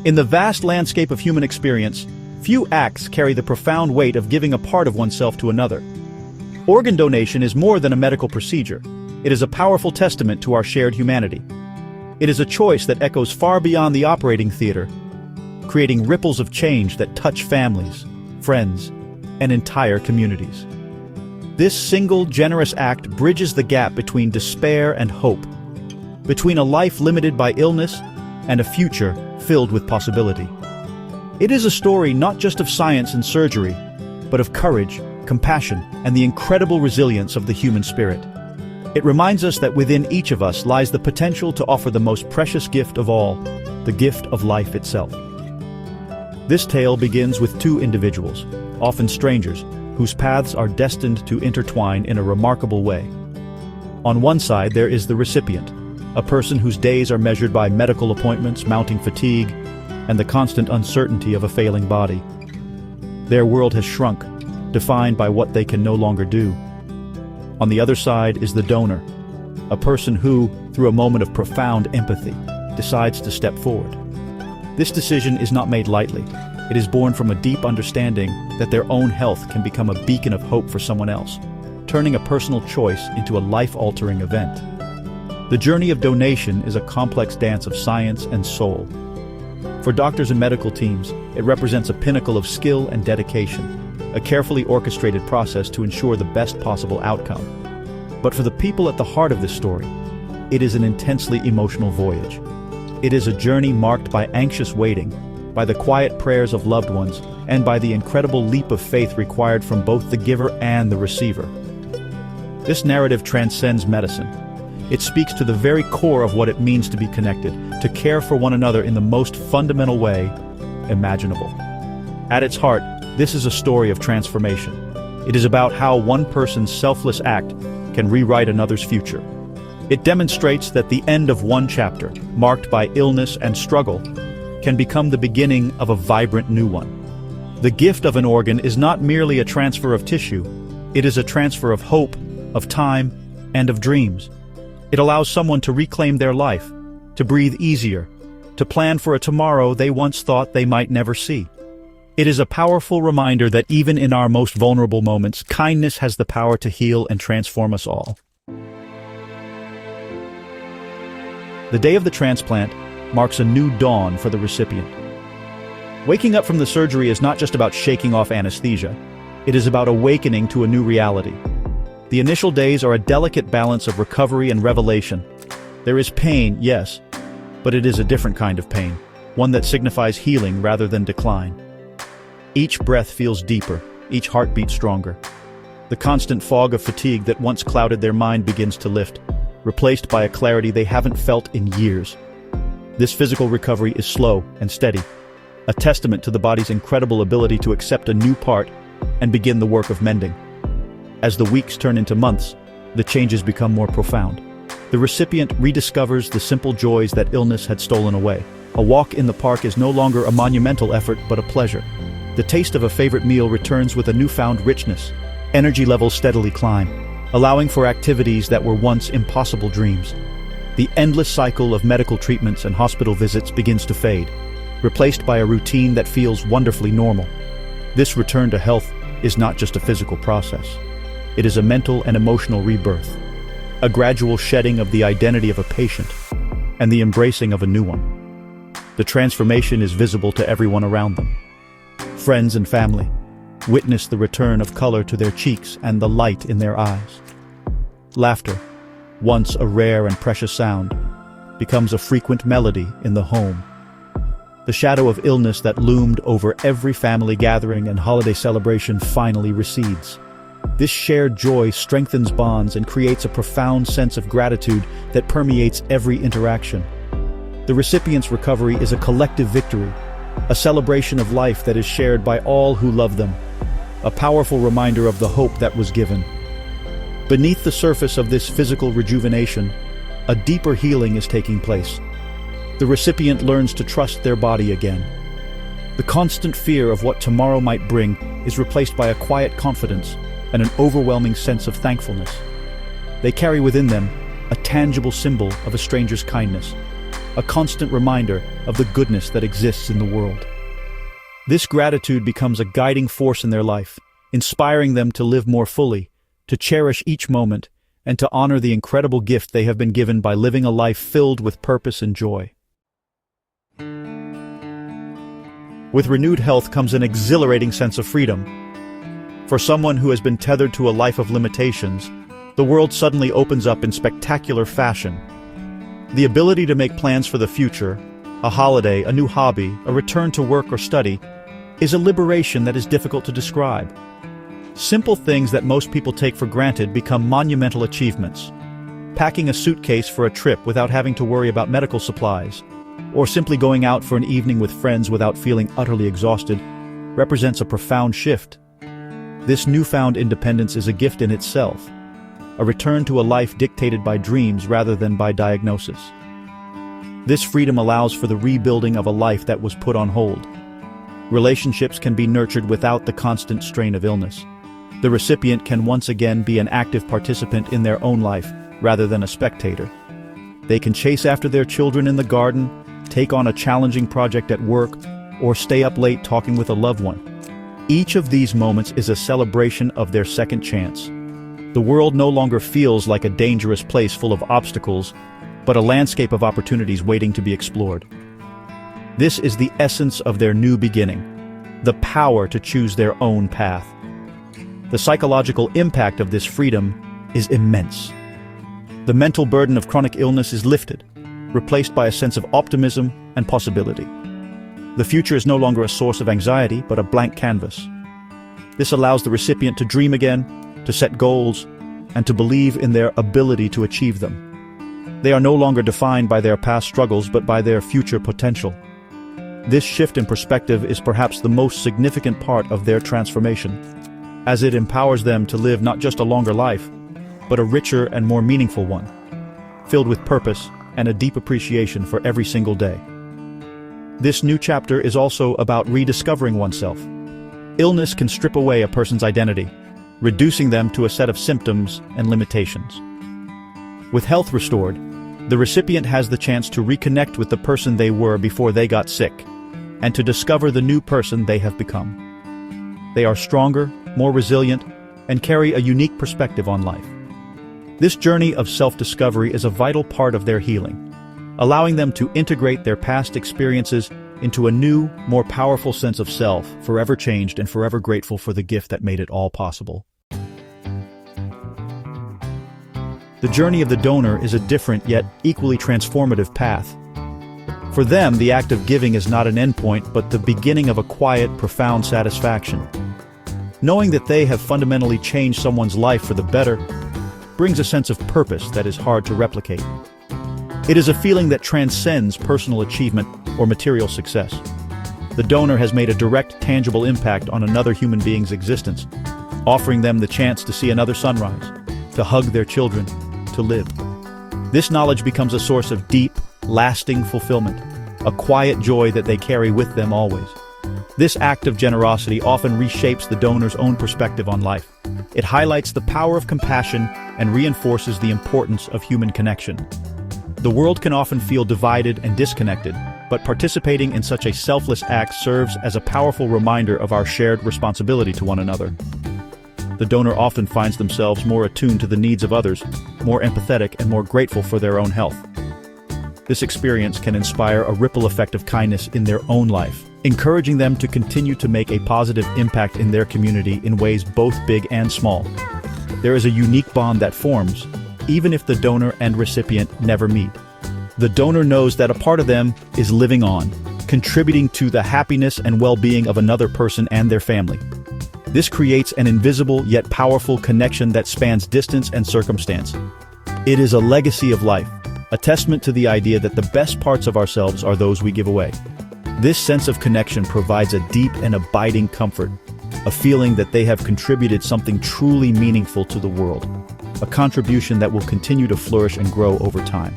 In the vast landscape of human experience, few acts carry the profound weight of giving a part of oneself to another. Organ donation is more than a medical procedure. It is a powerful testament to our shared humanity. It is a choice that echoes far beyond the operating theater, creating ripples of change that touch families, friends, and entire communities. This single, generous act bridges the gap between despair and hope, between a life limited by illness and a future filled with possibility. It is a story not just of science and surgery, but of courage, compassion, and the incredible resilience of the human spirit. It reminds us that within each of us lies the potential to offer the most precious gift of all, the gift of life itself. This tale begins with two individuals, often strangers, whose paths are destined to intertwine in a remarkable way. On one side, there is the recipient, a person whose days are measured by medical appointments, mounting fatigue, and the constant uncertainty of a failing body. Their world has shrunk, defined by what they can no longer do. On the other side is the donor, a person who, through a moment of profound empathy, decides to step forward. This decision is not made lightly. It is born from a deep understanding that their own health can become a beacon of hope for someone else, turning a personal choice into a life-altering event. The journey of donation is a complex dance of science and soul. For doctors and medical teams, it represents a pinnacle of skill and dedication, a carefully orchestrated process to ensure the best possible outcome. But for the people at the heart of this story, it is an intensely emotional voyage. It is a journey marked by anxious waiting, by the quiet prayers of loved ones, and by the incredible leap of faith required from both the giver and the receiver. This narrative transcends medicine. It speaks to the very core of what it means to be connected, to care for one another in the most fundamental way imaginable. At its heart, this is a story of transformation. It is about how one person's selfless act can rewrite another's future. It demonstrates that the end of one chapter, marked by illness and struggle, can become the beginning of a vibrant new one. The gift of an organ is not merely a transfer of tissue, it is a transfer of hope, of time, and of dreams. It allows someone to reclaim their life, to breathe easier, to plan for a tomorrow they once thought they might never see. It is a powerful reminder that even in our most vulnerable moments, kindness has the power to heal and transform us all. The day of the transplant marks a new dawn for the recipient. Waking up from the surgery is not just about shaking off anesthesia. It is about awakening to a new reality. The initial days are a delicate balance of recovery and revelation. There is pain, yes, but it is a different kind of pain, one that signifies healing rather than decline. Each breath feels deeper, each heartbeat stronger. The constant fog of fatigue that once clouded their mind begins to lift, replaced by a clarity they haven't felt in years. This physical recovery is slow and steady, a testament to the body's incredible ability to accept a new part and begin the work of mending. As the weeks turn into months, the changes become more profound. The recipient rediscovers the simple joys that illness had stolen away. A walk in the park is no longer a monumental effort, but a pleasure. The taste of a favorite meal returns with a newfound richness. Energy levels steadily climb, allowing for activities that were once impossible dreams. The endless cycle of medical treatments and hospital visits begins to fade, replaced by a routine that feels wonderfully normal. This return to health is not just a physical process. It is a mental and emotional rebirth, a gradual shedding of the identity of a patient and the embracing of a new one. The transformation is visible to everyone around them. Friends and family witness the return of color to their cheeks and the light in their eyes. Laughter, once a rare and precious sound, becomes a frequent melody in the home. The shadow of illness that loomed over every family gathering and holiday celebration finally recedes. This shared joy strengthens bonds and creates a profound sense of gratitude that permeates every interaction. The recipient's recovery is a collective victory, a celebration of life that is shared by all who love them, a powerful reminder of the hope that was given. Beneath the surface of this physical rejuvenation, a deeper healing is taking place. The recipient learns to trust their body again. The constant fear of what tomorrow might bring is replaced by a quiet confidence and an overwhelming sense of thankfulness. They carry within them a tangible symbol of a stranger's kindness, a constant reminder of the goodness that exists in the world. This gratitude becomes a guiding force in their life, inspiring them to live more fully, to cherish each moment, and to honor the incredible gift they have been given by living a life filled with purpose and joy. With renewed health comes an exhilarating sense of freedom. For someone who has been tethered to a life of limitations, the world suddenly opens up in spectacular fashion. The ability to make plans for the future, a holiday, a new hobby, a return to work or study, is a liberation that is difficult to describe. Simple things that most people take for granted become monumental achievements. Packing a suitcase for a trip without having to worry about medical supplies, or simply going out for an evening with friends without feeling utterly exhausted, represents a profound shift. This newfound independence is a gift in itself, a return to a life dictated by dreams rather than by diagnosis. This freedom allows for the rebuilding of a life that was put on hold. Relationships can be nurtured without the constant strain of illness. The recipient can once again be an active participant in their own life, rather than a spectator. They can chase after their children in the garden, take on a challenging project at work, or stay up late talking with a loved one. Each of these moments is a celebration of their second chance. The world no longer feels like a dangerous place full of obstacles, but a landscape of opportunities waiting to be explored. This is the essence of their new beginning, the power to choose their own path. The psychological impact of this freedom is immense. The mental burden of chronic illness is lifted, replaced by a sense of optimism and possibility. The future is no longer a source of anxiety, but a blank canvas. This allows the recipient to dream again, to set goals, and to believe in their ability to achieve them. They are no longer defined by their past struggles, but by their future potential. This shift in perspective is perhaps the most significant part of their transformation, as it empowers them to live not just a longer life, but a richer and more meaningful one, filled with purpose and a deep appreciation for every single day. This new chapter is also about rediscovering oneself. Illness can strip away a person's identity, reducing them to a set of symptoms and limitations. With health restored, the recipient has the chance to reconnect with the person they were before they got sick, and to discover the new person they have become. They are stronger, more resilient, and carry a unique perspective on life. This journey of self-discovery is a vital part of their healing, allowing them to integrate their past experiences into a new, more powerful sense of self, forever changed and forever grateful for the gift that made it all possible. The journey of the donor is a different yet equally transformative path. For them, the act of giving is not an endpoint, but the beginning of a quiet, profound satisfaction. Knowing that they have fundamentally changed someone's life for the better brings a sense of purpose that is hard to replicate. It is a feeling that transcends personal achievement or material success. The donor has made a direct, tangible impact on another human being's existence, offering them the chance to see another sunrise, to hug their children, to live. This knowledge becomes a source of deep, lasting fulfillment, a quiet joy that they carry with them always. This act of generosity often reshapes the donor's own perspective on life. It highlights the power of compassion and reinforces the importance of human connection. The world can often feel divided and disconnected, but participating in such a selfless act serves as a powerful reminder of our shared responsibility to one another. The donor often finds themselves more attuned to the needs of others, more empathetic and more grateful for their own health. This experience can inspire a ripple effect of kindness in their own life, encouraging them to continue to make a positive impact in their community in ways both big and small. There is a unique bond that forms, even if the donor and recipient never meet. The donor knows that a part of them is living on, contributing to the happiness and well-being of another person and their family. This creates an invisible yet powerful connection that spans distance and circumstance. It is a legacy of life, a testament to the idea that the best parts of ourselves are those we give away. This sense of connection provides a deep and abiding comfort, a feeling that they have contributed something truly meaningful to the world, a contribution that will continue to flourish and grow over time.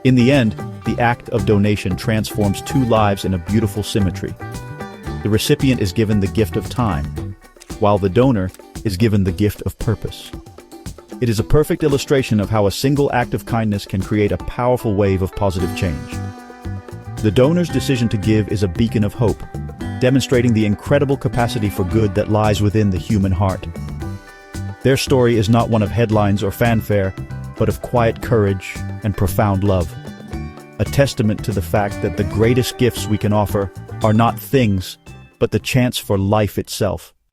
In the end, the act of donation transforms two lives in a beautiful symmetry. The recipient is given the gift of time, while the donor is given the gift of purpose. It is a perfect illustration of how a single act of kindness can create a powerful wave of positive change. The donor's decision to give is a beacon of hope, demonstrating the incredible capacity for good that lies within the human heart. Their story is not one of headlines or fanfare, but of quiet courage and profound love. A testament to the fact that the greatest gifts we can offer are not things, but the chance for life itself.